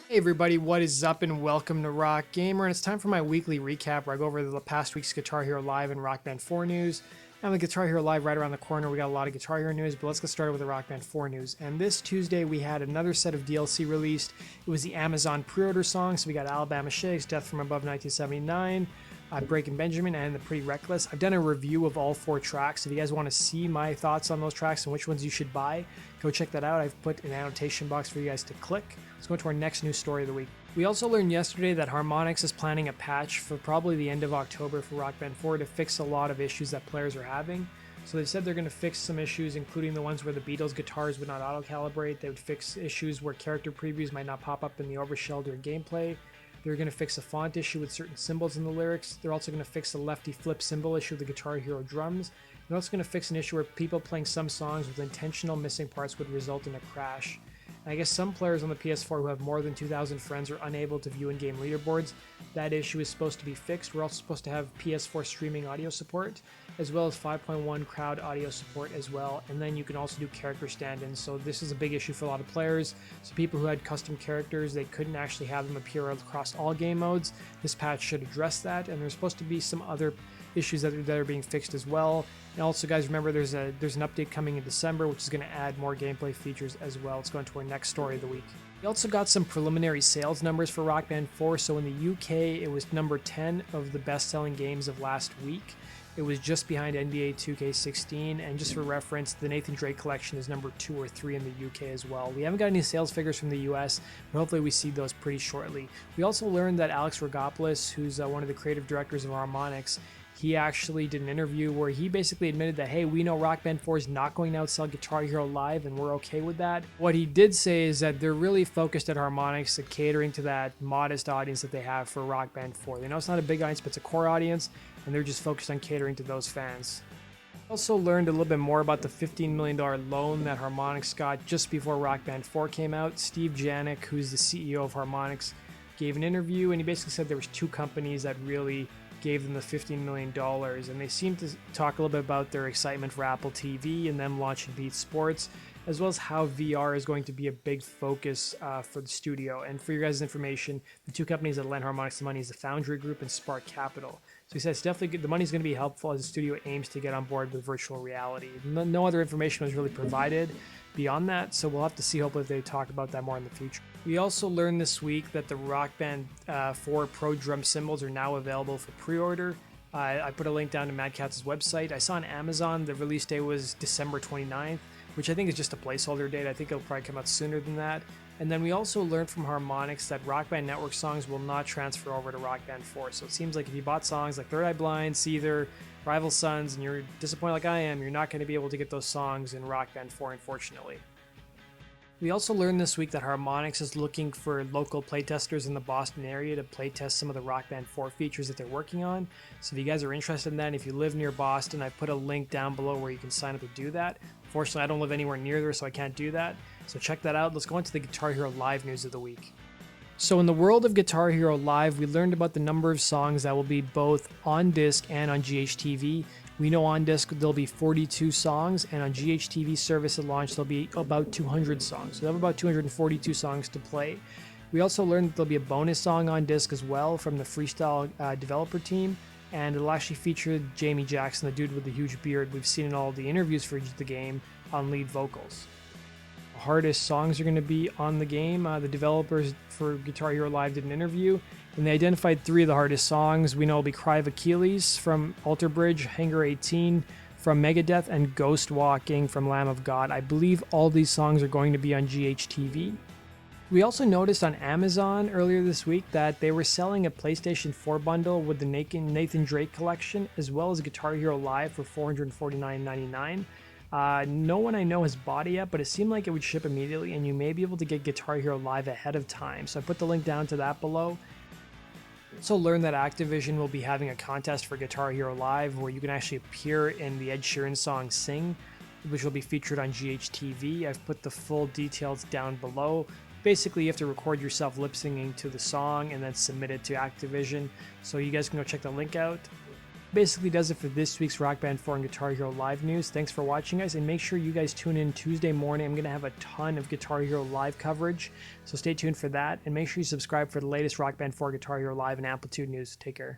Hey everybody, what is up and welcome to Rock Gamer, and it's time for my weekly recap where I go over the past week's Guitar Hero Live and Rock Band 4 news. And the Guitar Hero Live right around the corner, we got a lot of Guitar Hero news, but let's get started with the Rock Band 4 news. And this Tuesday we had another set of DLC released. It was the Amazon pre-order songs, so we got Alabama Shakes, Death from Above 1979, Breaking Benjamin, and The Pretty Reckless. I've done a review of all 4 tracks. If you guys want to see my thoughts on those tracks and which ones you should buy, go check that out. I've put an annotation box for you guys to click. Let's go to our next news story of the week. We also learned yesterday that Harmonix is planning a patch for probably the end of October for Rock Band 4 to fix a lot of issues that players are having. So they said they're going to fix some issues, including the ones where the Beatles guitars would not auto-calibrate. They would fix issues where character previews might not pop up in the overshell during gameplay. They're going to fix a font issue with certain symbols in the lyrics. They're also going to fix the lefty flip cymbal issue with the Guitar Hero drums. They're also going to fix an issue where people playing some songs with intentional missing parts would result in a crash. And I guess some players on the PS4 who have more than 2,000 friends are unable to view in-game leaderboards. That issue is supposed to be fixed. We're also supposed to have PS4 streaming audio support, as well as 5.1 crowd audio support as well. And then you can also do character stand-ins. So this is a big issue for a lot of players. So people who had custom characters, they couldn't actually have them appear across all game modes. This patch should address that. And there's supposed to be some other issues that are being fixed as well. And also, guys, remember there's an update coming in December, which is going to add more gameplay features as well. Let's go into our next story of the week. We also got some preliminary sales numbers for Rock Band 4. So in the UK, it was number 10 of the best-selling games of last week. It was just behind NBA 2K16, and just for reference, the Nathan Drake collection is number 2 or 3 in the UK as well. We haven't got any sales figures from the US, but hopefully we see those pretty shortly. We also learned that Alex Rigopolus, who's one of the creative directors of Harmonix, he actually did an interview where he basically admitted that, hey, we know Rock Band 4 is not going to outsell Guitar Hero Live, and we're okay with that. What he did say is that they're really focused at Harmonix at catering to that modest audience that they have for Rock Band 4. They know it's not a big audience, but it's a core audience, and they're just focused on catering to those fans. Also learned a little bit more about the $15 million loan that Harmonix got just before Rock Band 4 came out. Steve Janiak, who's the CEO of Harmonix, gave an interview, and he basically said there was 2 companies that really gave them the $15 million, and they seem to talk a little bit about their excitement for Apple TV and them launching Beat Sports, as well as how VR is going to be a big focus for the studio. And for your guys' information, the 2 companies that lend Harmonix the money is the Foundry Group and Spark Capital. So he says definitely good. The money's going to be helpful as the studio aims to get on board with virtual reality. No other information was really provided beyond that, so we'll have to see hopefully if they talk about that more in the future. We also learned this week that the Rock Band 4 Pro drum cymbals are now available for pre-order. I put a link down to Madcatz's website. I saw on Amazon the release date was December 29th, which I think is just a placeholder date. I think it'll probably come out sooner than that. And then we also learned from Harmonix that Rock Band Network songs will not transfer over to Rock Band 4. So it seems like if you bought songs like Third Eye Blind, Seether, Rival Sons, and you're disappointed like I am, you're not going to be able to get those songs in Rock Band 4, unfortunately. We also learned this week that Harmonix is looking for local playtesters in the Boston area to playtest some of the Rock Band 4 features that they're working on. So if you guys are interested in that, if you live near Boston, I put a link down below where you can sign up to do that. Fortunately, I don't live anywhere near there, so I can't do that. So check that out. Let's go into the Guitar Hero Live news of the week. So in the world of Guitar Hero Live, we learned about the number of songs that will be both on disc and on GHTV. We know on disc there'll be 42 songs, and on GHTV service at launch there'll be about 200 songs. So they'll have about 242 songs to play. We also learned that there'll be a bonus song on disc as well from the Freestyle developer team, and it'll actually feature Jamie Jackson, the dude with the huge beard we've seen in all the interviews for the game, on lead vocals. The hardest songs are going to be on the game. The developers for Guitar Hero Live did an interview, and they identified 3 of the hardest songs. We know it'll be Cry of Achilles from Alter Bridge, Hangar 18 from Megadeth, and Ghost Walking from Lamb of God. I believe all these songs are going to be on GHTV. We also noticed on Amazon earlier this week that they were selling a PlayStation 4 bundle with the Nathan Drake collection, as well as Guitar Hero Live for $449.99. No one I know has bought it yet, but it seemed like it would ship immediately, and you may be able to get Guitar Hero Live ahead of time. So I put the link down to that below. Also learned that Activision will be having a contest for Guitar Hero Live where you can actually appear in the Ed Sheeran song Sing, which will be featured on GHTV. I've put the full details down below. Basically, you have to record yourself lip-syncing to the song and then submit it to Activision. So you guys can go check the link out. Basically does it for this week's Rock Band 4 and Guitar Hero Live news. Thanks for watching, guys, and make sure you guys tune in Tuesday morning. I'm going to have a ton of Guitar Hero Live coverage, so stay tuned for that, and make sure you subscribe for the latest Rock Band 4 Guitar Hero Live and Amplitude news. Take care.